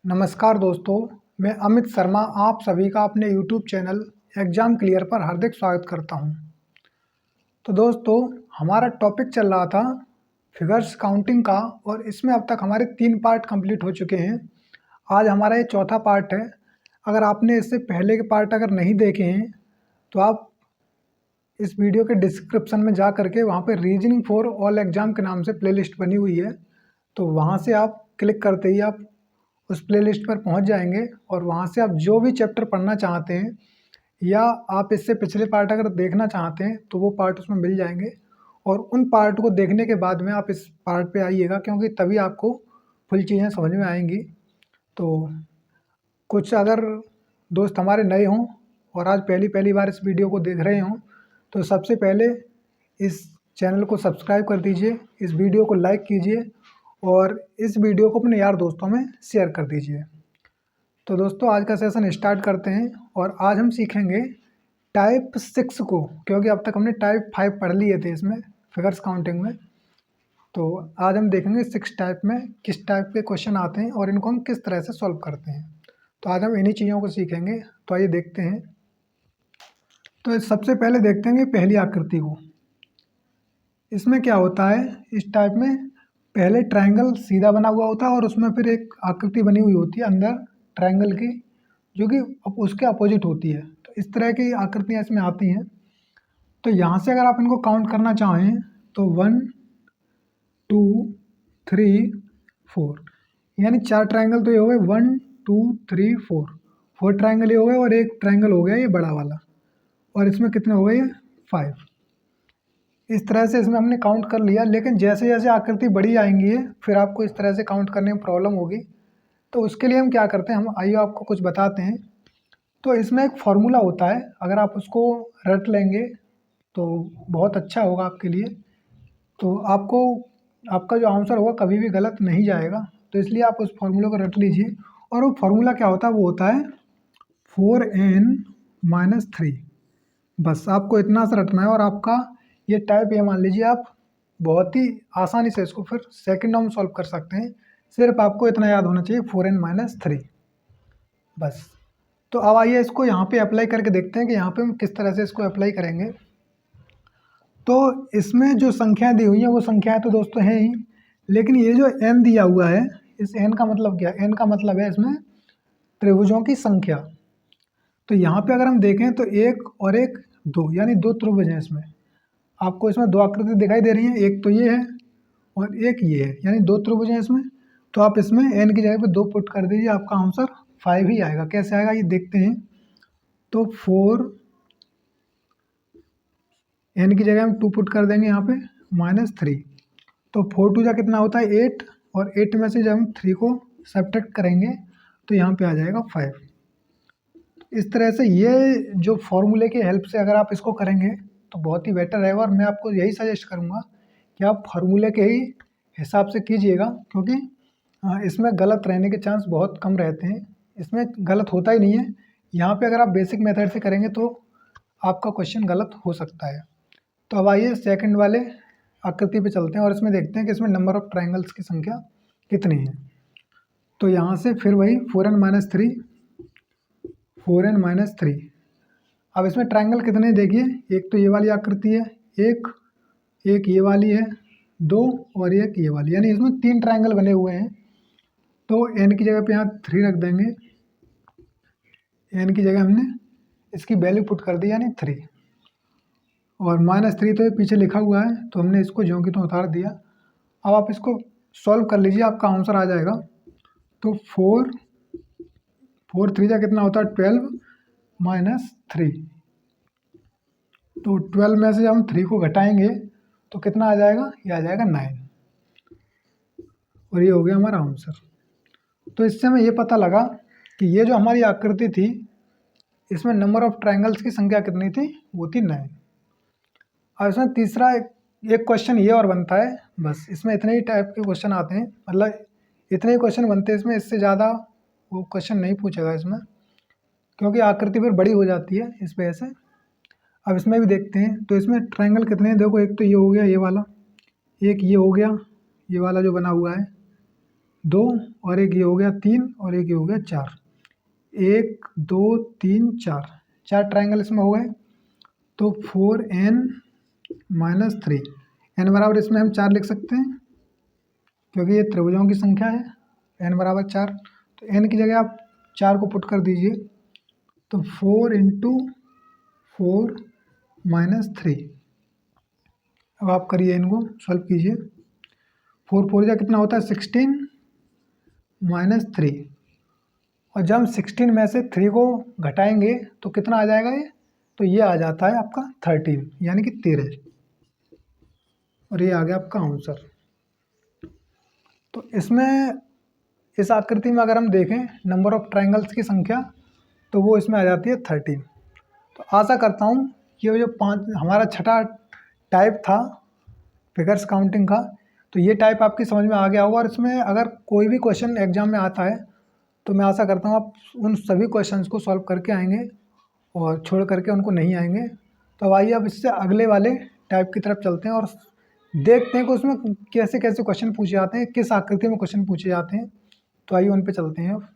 नमस्कार दोस्तों, मैं अमित शर्मा आप सभी का अपने YouTube चैनल एग्ज़ाम क्लियर पर हार्दिक स्वागत करता हूं। तो दोस्तों, हमारा टॉपिक चल रहा था फिगर्स काउंटिंग का और इसमें अब तक हमारे 3 पार्ट कंप्लीट हो चुके हैं। आज हमारा ये चौथा पार्ट है। अगर आपने इससे पहले के पार्ट अगर नहीं देखे हैं तो आप इस वीडियो के डिस्क्रिप्शन में जा करके वहाँ पे रीजनिंग फॉर ऑल एग्ज़ाम के नाम से प्लेलिस्ट बनी हुई है, तो वहाँ से आप क्लिक करते ही आप उस प्लेलिस्ट पर पहुंच जाएंगे और वहां से आप जो भी चैप्टर पढ़ना चाहते हैं या आप इससे पिछले पार्ट अगर देखना चाहते हैं तो वो पार्ट उसमें मिल जाएंगे। और उन पार्ट को देखने के बाद में आप इस पार्ट पे आइएगा, क्योंकि तभी आपको फुल चीज़ें समझ में आएंगी। तो कुछ अगर दोस्त हमारे नए हों और आज पहली पहली बार इस वीडियो को देख रहे हों तो सबसे पहले इस चैनल को सब्सक्राइब कर दीजिए, इस वीडियो को लाइक कीजिए और इस वीडियो को अपने यार दोस्तों में शेयर कर दीजिए। तो दोस्तों, आज का सेशन स्टार्ट करते हैं और आज हम सीखेंगे टाइप 6 को, क्योंकि अब तक हमने टाइप 5 पढ़ लिए थे इसमें फिगर्स काउंटिंग में। तो आज हम देखेंगे 6 टाइप में किस टाइप के क्वेश्चन आते हैं और इनको हम किस तरह से सॉल्व करते हैं। तो आज हम इन्हीं चीज़ों को सीखेंगे। तो आइए देखते हैं। तो सबसे पहले देखते हैं पहली आकृति को। इसमें क्या होता है, इस टाइप में पहले ट्रायंगल सीधा बना हुआ होता है और उसमें फिर एक आकृति बनी हुई होती है अंदर ट्रायंगल की, जो कि उसके अपोजिट होती है। तो इस तरह की आकृतियाँ इसमें आती हैं। तो यहाँ से अगर आप इनको काउंट करना चाहें तो 1 2 3 4, यानी 4 ट्रायंगल तो ये हो गए, 1 2 3 4 ट्रायंगल ये हो गए और एक ट्रायंगल हो गया ये बड़ा वाला, और इसमें कितने हो गए, ये 5। इस तरह से इसमें हमने काउंट कर लिया। लेकिन जैसे जैसे आकृति बड़ी आएंगी फिर आपको इस तरह से काउंट करने में प्रॉब्लम होगी। तो उसके लिए हम क्या करते हैं, हम आइए आपको कुछ बताते हैं। तो इसमें एक फार्मूला होता है, अगर आप उसको रट लेंगे तो बहुत अच्छा होगा आपके लिए। तो आपको आपका जो आंसर होगा कभी भी गलत नहीं जाएगा। तो इसलिए आप उस फार्मूले को रट लीजिए। और वो फार्मूला क्या होता है, वो होता है 4n-3। बस आपको इतना सा रटना है और आपका ये टाइप ये मान लीजिए आप बहुत ही आसानी से इसको फिर सेकंडों में सॉल्व कर सकते हैं। सिर्फ आपको इतना याद होना चाहिए 4n-3, बस। तो अब आइए इसको यहाँ पे अप्लाई करके देखते हैं कि यहाँ पे हम किस तरह से इसको अप्लाई करेंगे। तो इसमें जो संख्याएं दी हुई हैं वो संख्याएं तो दोस्तों हैं ही, लेकिन ये जो n दिया हुआ है, इस n का मतलब क्या, n का मतलब है इसमें त्रिभुजों की संख्या। तो यहाँ पे अगर हम देखें तो 1 और 1 2, यानी 2 त्रिभुज हैं इसमें। आपको इसमें 2 आकृति दिखाई दे रही हैं, एक तो ये है और एक ये है, यानी 2 त्रिभुज हैं इसमें। तो आप इसमें n की जगह पे 2 पुट कर दीजिए, आपका आंसर 5 ही आएगा। कैसे आएगा ये देखते हैं। तो 4, n की जगह हम 2 पुट कर देंगे यहाँ पे, -3। तो 4 2 जा कितना होता है 8, और 8 में से जब हम 3 को सब्ट्रैक्ट करेंगे तो यहाँ पे आ जाएगा 5। इस तरह से ये जो फॉर्मूले की हेल्प से अगर आप इसको करेंगे तो बहुत ही बेटर रहेगा। और मैं आपको यही सजेस्ट करूँगा कि आप फार्मूले के ही हिसाब से कीजिएगा, क्योंकि इसमें गलत रहने के चांस बहुत कम रहते हैं। इसमें गलत होता ही नहीं है। यहाँ पे अगर आप बेसिक मेथड से करेंगे तो आपका क्वेश्चन गलत हो सकता है। तो अब आइए सेकंड वाले आकृति पे चलते हैं और इसमें देखते हैं कि इसमें नंबर ऑफ ट्रायंगल्स की संख्या कितनी है। तो यहाँ से फिर वही 4n-3, 4n-3। अब इसमें ट्रायंगल कितने देखिए, एक तो ये वाली आकृति है, एक ये वाली है, 2 और एक ये वाली, यानी इसमें 3 ट्रायंगल बने हुए हैं। तो n की जगह पे यहाँ 3 रख देंगे। n की जगह हमने इसकी वैल्यू पुट कर दी, यानी 3, और -3 तो ये पीछे लिखा हुआ है तो हमने इसको ज्यों की त्यों उतार दिया। अब आप इसको सॉल्व कर लीजिए, आपका आंसर आ जाएगा। तो 4 3 जा कितना होता है 12 -3। तो 12 में से हम 3 को घटाएंगे तो कितना आ जाएगा, ये आ जाएगा 9, और ये हो गया हमारा आंसर। तो इससे हमें ये पता लगा कि ये जो हमारी आकृति थी इसमें नंबर ऑफ ट्रायंगल्स की संख्या कितनी थी, वो थी 9। और इसमें तीसरा एक क्वेश्चन ये और बनता है, बस इसमें इतने ही टाइप के क्वेश्चन आते हैं, मतलब इतने ही क्वेश्चन बनते हैं इसमें, इससे ज़्यादा वो क्वेश्चन नहीं पूछेगा इसमें, क्योंकि आकृति फिर बड़ी हो जाती है इस वजह से। अब इसमें भी देखते हैं। तो इसमें ट्रायंगल कितने हैं, देखो एक तो ये हो गया ये वाला, एक ये हो गया ये वाला जो बना हुआ है, 2 और एक ये हो गया 3 और एक ये हो गया 4। 1 2 3 4, 4 ट्राइंगल इसमें हो गए। तो 4n-3, n बराबर इसमें हम 4 लिख सकते हैं क्योंकि ये त्रिभुजों की संख्या है, n बराबर 4। तो n की जगह आप 4 को पुट कर दीजिए, तो 4 × 4 - 3। अब आप करिए, इनको सॉल्व कीजिए। 4 4 जा कितना होता है 16 - 3, और जब हम 16 में से 3 को घटाएंगे तो कितना आ जाएगा ये, तो ये आ जाता है आपका 13, यानी कि 13, और ये आ गया आपका आंसर। तो इसमें इस आकृति में अगर हम देखें नंबर ऑफ ट्रायंगल्स की संख्या, तो वो इसमें आ जाती है 13। तो आशा करता हूँ ये जो हमारा छठा टाइप था फिगर्स काउंटिंग का, तो ये टाइप आपकी समझ में आ गया होगा। और इसमें अगर कोई भी क्वेश्चन एग्जाम में आता है तो मैं आशा करता हूँ आप उन सभी क्वेश्चंस को सॉल्व करके आएंगे और छोड़ करके उनको नहीं आएंगे। तो आइए अब इससे अगले वाले टाइप की तरफ चलते हैं और देखते हैं कि उसमें कैसे कैसे क्वेश्चन पूछे जाते हैं, किस आकृति में क्वेश्चन पूछे जाते हैं। तो आइए उन पे चलते हैं अब।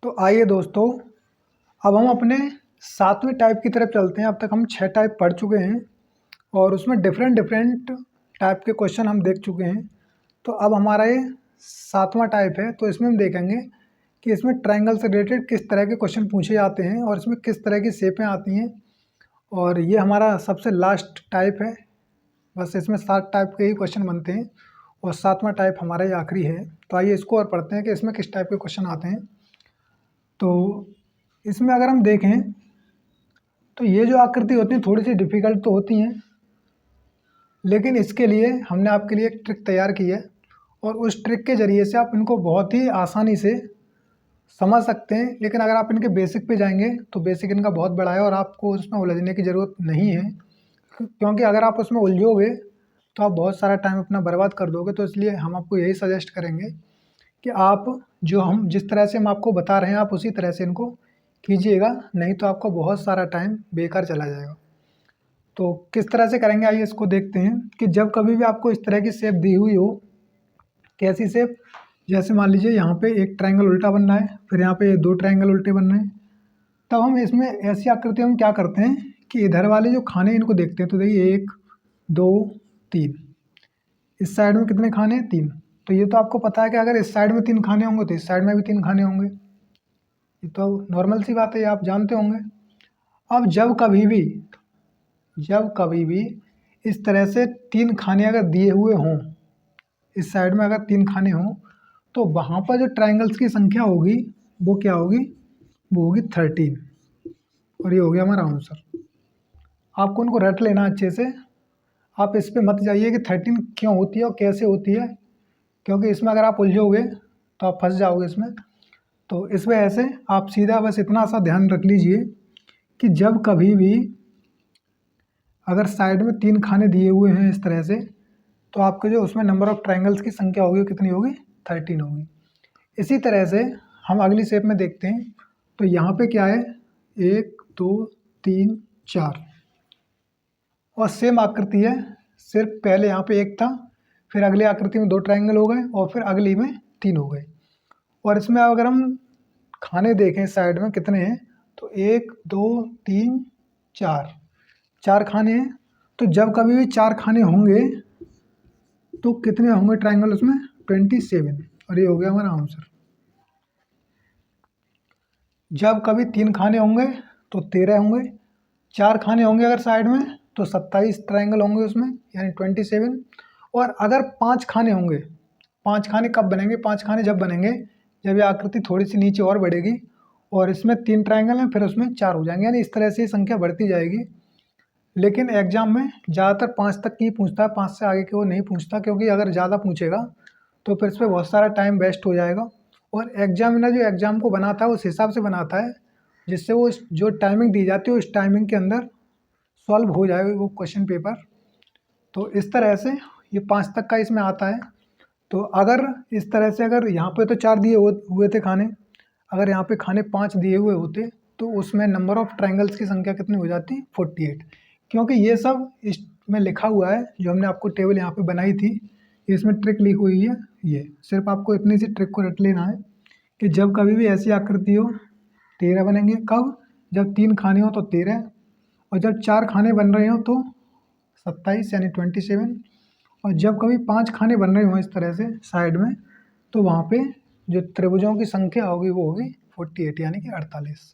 तो आइए दोस्तों, अब हम अपने 7वें टाइप की तरफ चलते हैं। अब तक हम 6 टाइप पढ़ चुके हैं और उसमें डिफरेंट डिफरेंट टाइप के क्वेश्चन हम देख चुके हैं। तो अब हमारा ये 7वां टाइप है, तो इसमें हम देखेंगे कि इसमें ट्रायंगल से रिलेटेड किस तरह के क्वेश्चन पूछे जाते हैं और इसमें किस तरह की शेपें आती हैं। और ये हमारा सबसे लास्ट टाइप है, बस इसमें 7 टाइप के ही क्वेश्चन बनते हैं और 7वां टाइप हमारा ये आखिरी है। तो आइए इसको और पढ़ते हैं कि इसमें किस टाइप के क्वेश्चन आते हैं। तो इसमें अगर हम देखें तो ये जो आकृति होती है थोड़ी सी डिफ़िकल्ट तो होती हैं, लेकिन इसके लिए हमने आपके लिए एक ट्रिक तैयार की है और उस ट्रिक के ज़रिए से आप इनको बहुत ही आसानी से समझ सकते हैं। लेकिन अगर आप इनके बेसिक पे जाएंगे तो बेसिक इनका बहुत बड़ा है और आपको उसमें उलझने की ज़रूरत नहीं है, क्योंकि अगर आप उसमें उलझोगे तो आप बहुत सारा टाइम अपना बर्बाद कर दोगे। तो इसलिए हम आपको यही सजेस्ट करेंगे कि आप जिस तरह से हम आपको बता रहे हैं आप उसी तरह से इनको कीजिएगा, नहीं तो आपका बहुत सारा टाइम बेकार चला जाएगा। तो किस तरह से करेंगे आइए इसको देखते हैं। कि जब कभी भी आपको इस तरह की शेप दी हुई हो, कैसी शेप, जैसे मान लीजिए यहाँ पे एक ट्रायंगल उल्टा बन रहा है, फिर यहाँ पे 2 ट्रायंगल उल्टे बन रहे हैं, तब हम इसमें ऐसी आकृति हम क्या करते हैं कि इधर वाले जो खाने इनको देखते हैं। तो देखिए 1 2 3, इस साइड में कितने खाने हैं 3। तो ये तो आपको पता है कि अगर इस साइड में 3 खाने होंगे तो इस साइड में भी 3 खाने होंगे, ये तो नॉर्मल सी बात है, ये आप जानते होंगे। अब जब कभी भी इस तरह से 3 खाने अगर दिए हुए हों, इस साइड में अगर 3 खाने हों, तो वहाँ पर जो ट्रायंगल्स की संख्या होगी वो क्या होगी, वो होगी 13, और ये हो गया हमारा आंसर। आपको उनको रट लेना अच्छे से, आप इस पे मत जाइए कि 13 क्यों होती है और कैसे होती है, क्योंकि इसमें अगर आप उलझोगे तो आप फंस जाओगे इसमें। तो इस वजह से आप सीधा बस इतना सा ध्यान रख लीजिए कि जब कभी भी अगर साइड में 3 खाने दिए हुए हैं इस तरह से, तो आपके जो उसमें नंबर ऑफ़ ट्रायंगल्स की संख्या होगी कितनी होगी, 13 होगी। इसी तरह से हम अगली शेप में देखते हैं। तो यहाँ पे क्या है 1 2 3 4, और सेम आकृति है, सिर्फ पहले यहाँ पे 1 था, फिर अगली आकृति में 2 ट्रायंगल हो गए और फिर अगली में 3 हो गए। और इसमें अगर हम खाने देखें साइड में कितने हैं, तो 1 2 3 4, 4 खाने हैं। तो जब कभी भी 4 खाने होंगे तो कितने होंगे ट्रायंगल उसमें, 27, और ये हो गया हमारा आंसर। जब कभी 3 खाने होंगे तो 13 होंगे, 4 खाने होंगे अगर साइड में तो 27 ट्रायंगल होंगे उसमें, यानी 27। और अगर 5 खाने होंगे, 5 खाने कब बनेंगे, 5 खाने जब बनेंगे जब ये आकृति थोड़ी सी नीचे और बढ़ेगी और इसमें 3 ट्रायंगल हैं, फिर उसमें 4 हो जाएंगे, यानी इस तरह से संख्या बढ़ती जाएगी। लेकिन एग्जाम में ज़्यादातर 5 तक की पूछता है, 5 से आगे के वो नहीं पूछता, क्योंकि अगर ज़्यादा पूछेगा तो फिर इस पर बहुत सारा टाइम वेस्ट हो जाएगा। और एग्जामिनर जो एग्ज़ाम को बनाता है उस हिसाब से बनाता है जिससे वो जो टाइमिंग दी जाती है उस टाइमिंग के अंदर सॉल्व हो जाए वो क्वेश्चन पेपर। तो इस तरह से ये 5 तक का इसमें आता है। तो अगर इस तरह से अगर यहाँ पे तो 4 दिए हुए थे खाने, अगर यहाँ पे खाने 5 दिए हुए होते तो उसमें नंबर ऑफ़ ट्रायंगल्स की संख्या कितनी हो जाती, 48। क्योंकि ये सब इसमें लिखा हुआ है, जो हमने आपको टेबल यहाँ पे बनाई थी इसमें ट्रिक लिखी हुई है। ये सिर्फ आपको इतनी सी ट्रिक को रट लेना है कि जब कभी भी ऐसी आकृति हो 13 बनेंगे। कब? जब 3 खाने हो तो 13, और जब 4 खाने बन रहे हो तो 27 यानी 27, और जब कभी 5 खाने बन रहे हों इस तरह से साइड में, तो वहाँ पे जो त्रिभुजों की संख्या होगी वो होगी 48 यानी कि 48।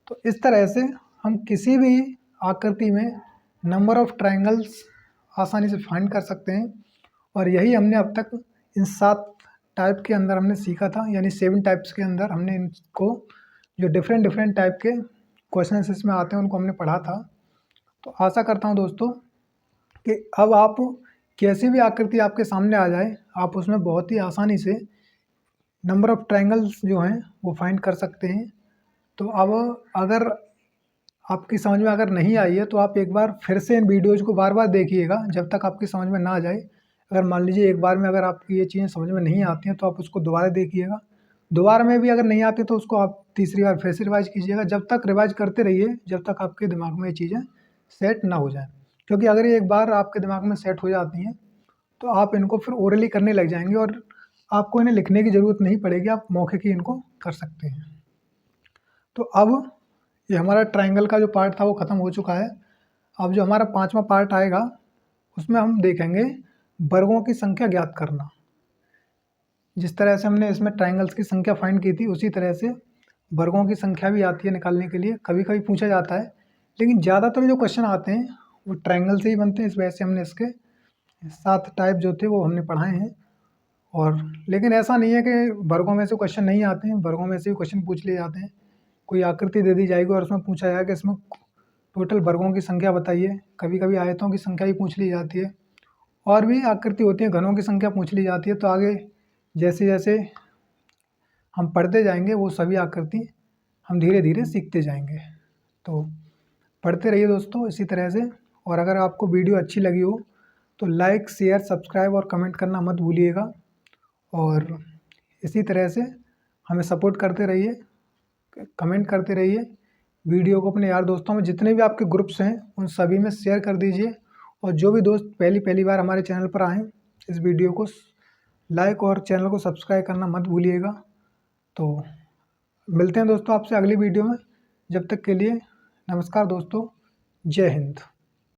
तो इस तरह से हम किसी भी आकृति में नंबर ऑफ ट्रायंगल्स आसानी से फाइंड कर सकते हैं। और यही हमने अब तक इन 7 टाइप के अंदर हमने सीखा था, यानी 7 टाइप्स के अंदर हमने इनको जो डिफरेंट टाइप के क्वेश्चन इसमें आते हैं उनको हमने पढ़ा था। तो आशा करता हूँ दोस्तों कि अब आप कैसी भी आकृति आपके सामने आ जाए, आप उसमें बहुत ही आसानी से नंबर ऑफ ट्रायंगल्स जो हैं वो फाइंड कर सकते हैं। तो अब अगर आपकी समझ में अगर नहीं आई है तो आप एक बार फिर से इन वीडियोज़ को बार बार देखिएगा जब तक आपकी समझ में ना आ जाए। अगर मान लीजिए एक बार में अगर आपकी ये चीज़ें समझ में नहीं आती हैं तो आप उसको दोबारा देखिएगा। दोबारा में भी अगर नहीं आती तो उसको आप तीसरी बार फिर से रिवाइज कीजिएगा। जब तक रिवाइज करते रहिए जब तक आपके दिमाग में ये चीज़ें सेट ना हो जाए, क्योंकि अगर ये एक बार आपके दिमाग में सेट हो जाती हैं तो आप इनको फिर ओरली करने लग जाएंगे और आपको इन्हें लिखने की ज़रूरत नहीं पड़ेगी, आप मौखिक ही इनको कर सकते हैं। तो अब ये हमारा ट्रायंगल का जो पार्ट था वो ख़त्म हो चुका है। अब जो हमारा 5वां पार्ट आएगा उसमें हम देखेंगे वर्गों की संख्या ज्ञात करना। जिस तरह से हमने इसमें ट्रायंगल्स की संख्या फाइंड की थी उसी तरह से वर्गों की संख्या भी आती है निकालने के लिए। कभी कभी पूछा जाता है, लेकिन ज़्यादातर जो क्वेश्चन आते हैं वो ट्रायंगल से ही बनते हैं। इस वजह से हमने इसके 7 टाइप जो थे वो हमने पढ़ाए हैं। और लेकिन ऐसा नहीं है कि वर्गों में से क्वेश्चन नहीं आते हैं, वर्गों में से भी क्वेश्चन पूछ लिए जाते हैं। कोई आकृति दे दी जाएगी और उसमें पूछा जाएगा कि इसमें टोटल वर्गों की संख्या बताइए। कभी कभी आयतों की संख्या भी पूछ ली जाती है, और भी आकृति होती है घनों की संख्या पूछ ली जाती है। तो आगे जैसे जैसे हम पढ़ते जाएंगे वो सभी आकृति हम धीरे धीरे सीखते जाएंगे। तो पढ़ते रहिए दोस्तों इसी तरह से। और अगर आपको वीडियो अच्छी लगी हो तो लाइक, शेयर, सब्सक्राइब और कमेंट करना मत भूलिएगा। और इसी तरह से हमें सपोर्ट करते रहिए, कमेंट करते रहिए। वीडियो को अपने यार दोस्तों में, जितने भी आपके ग्रुप्स हैं उन सभी में शेयर कर दीजिए। और जो भी दोस्त पहली बार हमारे चैनल पर आएँ, इस वीडियो को लाइक और चैनल को सब्सक्राइब करना मत भूलिएगा। तो मिलते हैं दोस्तों आपसे अगली वीडियो में। जब तक के लिए नमस्कार दोस्तों, जय हिंद।